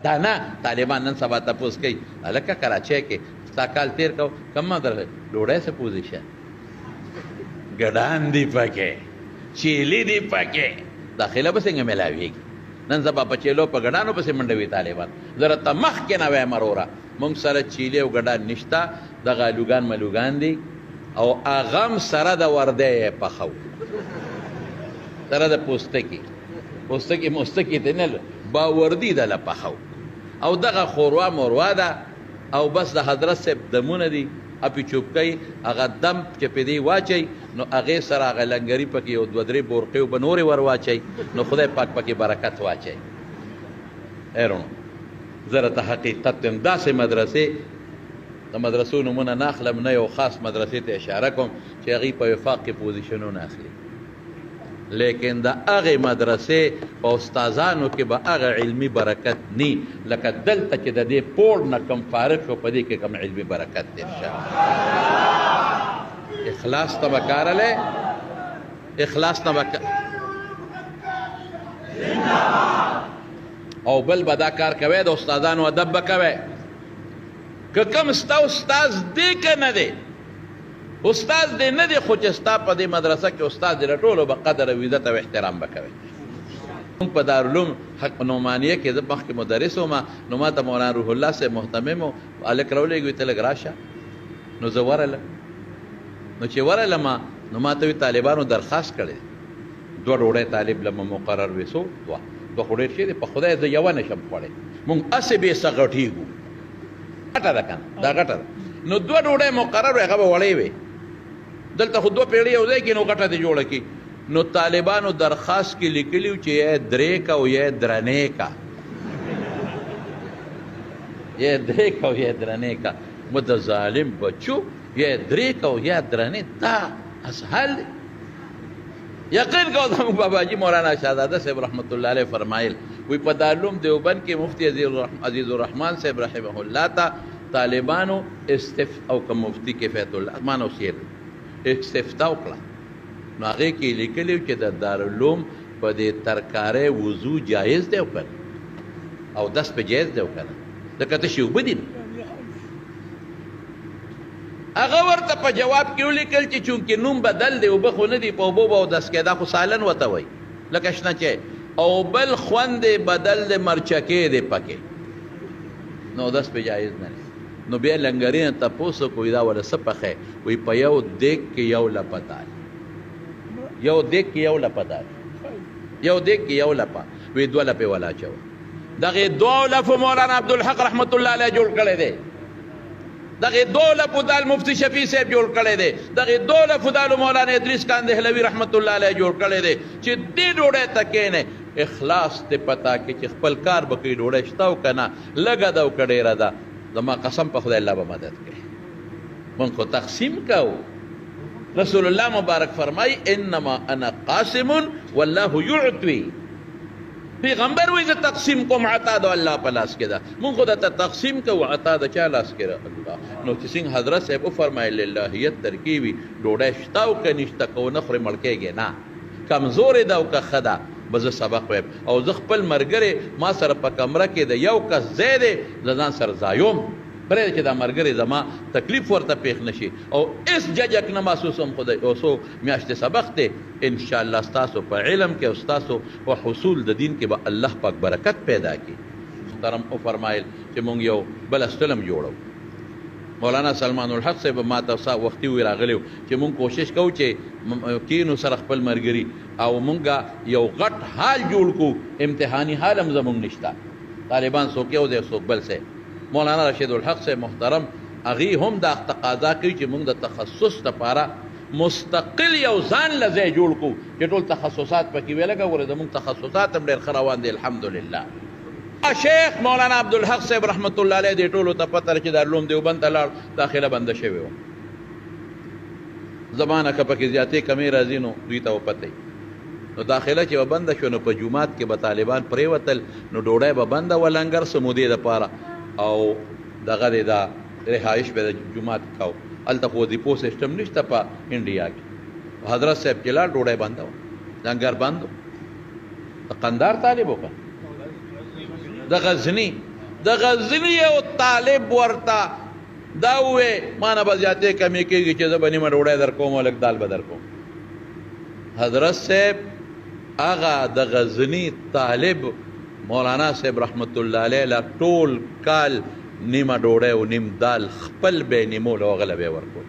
دا نه طالبان نن سبا تپوس کوي هلکه کراچۍ کې ستا کال تېر کو کم مدرسه ډوډۍ څه پوزیشن ګډان دي پکې چیلي دي پکې داخله به څنګه میلاویږي نن سبا په چیلو په ګډانو پسې منډوي طالبان زه راته مخکې نه وایم وروره موږ سره چیلي او ګډان نشته دغه الوګان ملوګان دي او هغه هم سره د وردی یې پخو سره د پوستکي مستکي ته نه باوردي دله پخو او دغه خوروا مروا ده او بس د حضرت صاحب دمونه دي اپی چوبکۍ هغه دم چې په دې واچئ نو هغې سره هغه لنګري پکې یو دوه درې بورقې اوبه نورې ور واچئ نو خدای پاک پکې برکت واچئ ایرونو زه راته حقیقت یم داسې مدرسې د مدرسو نومونه نه اخلم نه یو خاص مدرسې ته اشاره کوم چې هغوی په وفاق کې پوزیشنونه اخلي لیکن د هغې مدرسې په استادانو کې به هغه علمي برکت نی لکه دلته چې د دې پوړ نه کم فارغ شو په دې کې کم علمي برکت دی اخلاص ته به کارلی اخلاص ته به او بل به دا کار کوی د استادانو ادب به کوی که کم ستا استاز دی که نه دی استاد دی نه دی خو چې ستا په دې مدرسه کې استاد دی د ټولو به قدر او عزت او احترام به کوي موږ په دارالعلوم حق نعمانیه کې زه مخکې مدرس وم نو ما ته مولانا روح الله صاحب محتمم و هلک راولېږي ته لږ راشه نو زه ورغلم نو چې ورغلم نو ما ته وي طالبانو درخواست کړی دوه ډوډۍ طالب لمه مقرر وي څو دوه خو ډېر شي دی په خدای زه یوه نشم خوړی موږ هسې بې څه غټېږو غټه ده که نه دا غټه ده نو دوه ډوډۍ مقرر وي هغه به وړې وي دلته خو دوه پیړۍ یو ځای کې نو غټه دې جوړه کړي نو طالبانو درخواست کې لیکلي چې یا درې کا او یا درنې کا یا درې کا او یا درنې کا مو د ظالم بچو یا درې کا او یا درنې دا اسهل دی یقین کو زموږ باباجي مولانا شهزاده صاحب رحمت الله علیه فرمایل وی په دارالعلوم دیوبند کې مفتی عزیز الرحمن صاحب رحمه الله ته طالبانو او که مفتی کفایت الله مانو سیر استفتاء وکړه نو هغې کې یې لیکلي چې د دارالعلوم په دې ترکارۍ وضو جایز دی او که او دس په جایز دی او که نه ځکه تشې اوبه دي هغه ورته په جواب کې ولیکل چې چونکې نوم بدل دی اوبه خو نه دي په اوبو به اودس کېدا خو سالن ورته وایي لکه شنه چای او بل خوند بدل دی مرچکې دی پکې نو اودس پې جایز نه دی نو بیا لنګري نه تپوس وکړو دا وله څه پخی وایي په یو دیګ کې یو لپه دال یو دیګ کې یو لپه دال یو دیګ کې یو لپه وایي دوه لپې ولاچوه دغې دوه لپو مولانا عبدالحق رحمت الله علیه جوړ کړی دی دغه دوله پودال مفتی شفیع صاحب جوړ کړی دی دغه دوله پودال مولانا ادریس کاندهلوی رحمت الله علیه جوړ کړی دی چې دې ډوډۍ ته کښېنې اخلاص دې پتا کې چې خپل کار به کوي ډوډۍ شته او که نه لږه ده او که ډېره ده زما قسم په خدای الله به مدد کوي موږ خو تقسیم کوو رسول الله مبارک فرمایي انما انا قاسم والله یعطي پیغمبر وایي زه تقسیم کوم عطا د الله په لاس کې ده مونږ خو درته تقسیم کوو عطا د چا لاس کې ده الله نو چې څنګه حضرت صاحب وفرمایل للهیت ترکیب وي ډوډۍ شته او که نشته که ونه خورې مړ کېږې نه کمزورې ده او که ښه ده به زه سبق وایم او زه خپل ملګری ما سره په کمره کې د یو کس ځای دی زه ځان سره ځایوم پرېږده چې دا ملګری زما تکلیف ورته پېښ نه شي او هېڅ ججک نه محسوسوم خو د یو څو میاشتې سبق دی انشاءالله ستاسو په علم کې او ستاسو په حصول د دین کې به الله پاک برکت پیدا کړي محترم وفرمایل چې مونږ یو بل استلم جوړو مولانا سلمان الحق صاحب ما ته وختي وی راغلی چې مونږ کوشش کوو چې کینو سره خپل ملګري او مونږ یو غټ حال جوړ کړو امتحاني حال هم زمونږ نشته طالبان څوک یو دی څوک بل څه مولانا رشید الحق صاحب محترم هغوی هم دا تقاضا کوي چې مونږ د تخصص دپاره مستقل یو ځان له ځای جوړ کړو چې ټول تخصصات پکې وی لګه ګوره زمونږ تخصصات هم ډېر ښه روان دي الحمدلله شیخ مولانا عبدالحق صاحب رحمت الله علیه دې ټولو ته پته ده چې دارالعلوم دیوبند ته لاړ داخله بنده شوې وه زمانه که پکې زیاتې کمې راځي نو دوی ته وپته نو داخله چې به بنده شو نو په جومات کې به طالبان پرېوتل نو ډوډۍ به بنده وه لنګر څه مودې دپاره او دغه دی دا رهایش به د جومات کو هلته خو وظیفو سسټم نشته په انډیا کې حضرت صاحب چې لاړ ډوډۍ بنده وه لنګر بند و د قندار طالب وکړه د غزني د غزنی یو طالب ورته دا وې ما نه به زیاتې کمې کېږي چې زه به نیمه ډوډۍ در کوم او لږ دال به در کوم. حضرت صاحب هغه د غزنی طالب مولانا صاحب رحمت الله علیه له ټول کال نیمه ډوډۍ او نیم دال خپل به نیمول او هغه له به ورکول.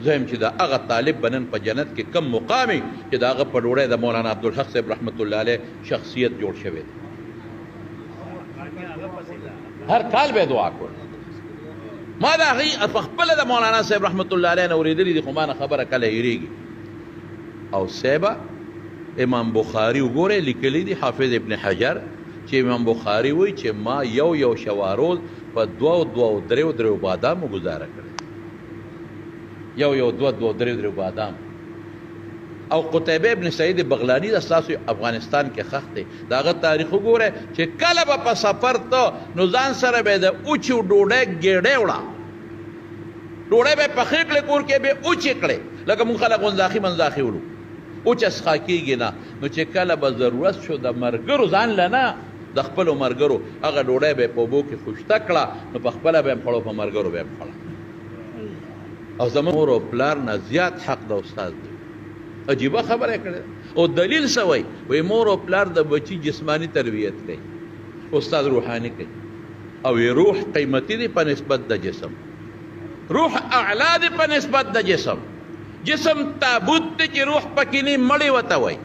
زه یم چې د هغه طالب به نن په جنت کې کم مقامي چې د هغه په ډوډۍ د مولانا عبدالحق صاحب رحمت الله علیه شخصیت جوړ شوی دی. هر کال به دعا کول. ما د هغې په خپله د مولانا صاحب رحمت الله علیه نه اورېدلي دي خو ما نه خبره کله هېرېږي. او صاحبه امام بخاري وګورئ لیکلی دي حافظ ابن حجر چې امام بخاري وایي چې ما یو شواروز په دوو دریو بادامو ګزاره کړې. یو دوه دریو بادام. او قتیبه ابن سعید بغلانی د ستاسو افغانستان کې خښ دی د هغه تاریخ وګوره چې کله به په سفر ته نو ځان سره به د اوچو ډوډۍ ګېډۍ وړه ډوډۍ به پخې کړې کور کې به اوچې کړې لکه مونږ خلک منځاخي وړو اوچه څښا کېږي نه. نو چې کله به ضرورت شو د ملګرو ځان له نه د خپلو ملګرو هغه ډوډۍ به یې په اوبو کې خوشته کړه نو په خپله به یې خوړو په ملګرو به یې خوړه. او زموږ مور او پلار نه زیات حق د استاد دی. عجیبه خبره کړې او دلیل څه وایي وایي مور او پلار د بچي جسمانی تربیت کوي استاد روحاني کوي او روح قیمتي دی په نسبت د جسم. روح اعلی دی په نسبت د جسم. جسم تابوت دی چې روح پکې نه مړی وته وایي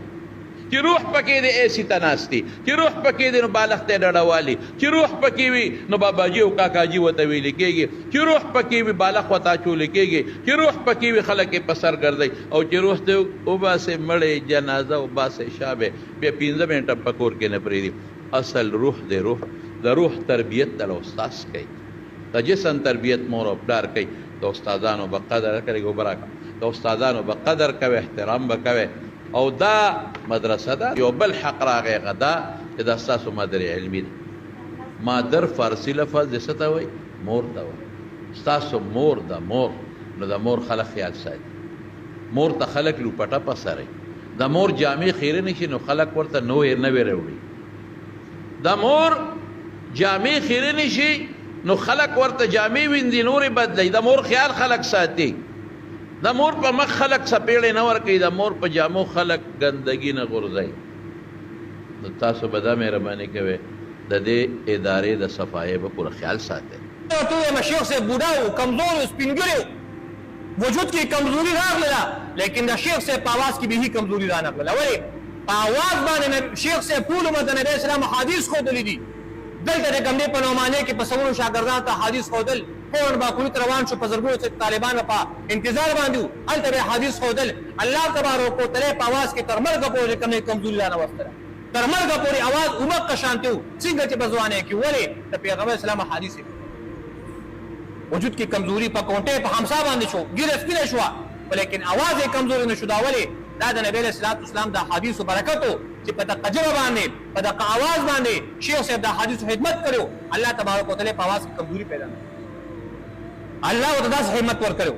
چې روح پکې دی ایسی ته ناستي چې روح پکې دی نو بالښت ته ډډوالي چې روح پکې وي نو باباجي او کاکاجي ورته ویلې کېږي چې روح پکې وي بالښت ورته اچولی کېږي چې روح پکې وي خلک یې په سر ګرځوي او چې روح ته وباسې مړی جنازه وباسې شابې بیا 15 منټه په کور کې نه پرېږدي. اصل روح دی. روح د روح تربیت د استاد کوي د جسم تربیت مور او پلار کوي. د استادانو به قدر کوي ګوبراکه د استادانو به قدر کوي احترام به کوي. او دا مدرسه ده. یو بل حق راغی غدا چې دا ستاسو مادر علمي ده. مادر فارسي لفظ د څه ته وایي مور ته وایي. ستاسو مور ده مور نو د مور خلک خیال ساتي. مور ته خلک لوپټه په سر د مور جامې خیرې نه شي نو خلک ورته نوې راوړي. د مور جامې خیرې نه شي نو خلک ورته جامې وینځي نورې بدلوي. د مور خیال خلک ساتي. د مور په مخ خلک سپېړې نه ورکوي. د مور په جامو خلک ګندګي نه غورځوي. نو تاسو به دا مهرباني کوئ د دې ادارې د صفایۍ به پوره خیال ساتئ. تو یم شیخ صاحب بوډا و کمزور و سپینګری وجود کې کمزوري راغله لیکن د شیخ صاحب په आवाज کې به هیڅ کمزوري را نه غله. ولې په आवाज باندې شیخ صاحب ټول امت نبی اسلام حدیث خودلی دي. دلته د کمدې په نومانه کې په سونو شاګردانو ته حدیث خودل فورن با کوی روان شو په زرګونو طالبان په انتظار باندې هلته به حدیث خودل. الله تبارک وتعالى په आवाज کې تر مرګ پورې کومه کمزوري را نه وستره. تر مرګ پورې आवाज عمق شانته څنګه چې بزوانه کې ولې د پیغمبر اسلام حدیث وجود کی کمزوری په کونټه په همسا باندې شو ګیره سپینه شو ولیکن आवाज یې کمزوري نشو. دا ولې دا د نبی صلی الله علیه وسلم د حدیثو برکتو چې په دغه جواب باندې په دغه आवाज باندې شیخ صاحب د حدیثو خدمت کړو. الله تبارک وتعالى په आवाज کې کمزوري پیدا الله ورته داس همت ور کړو.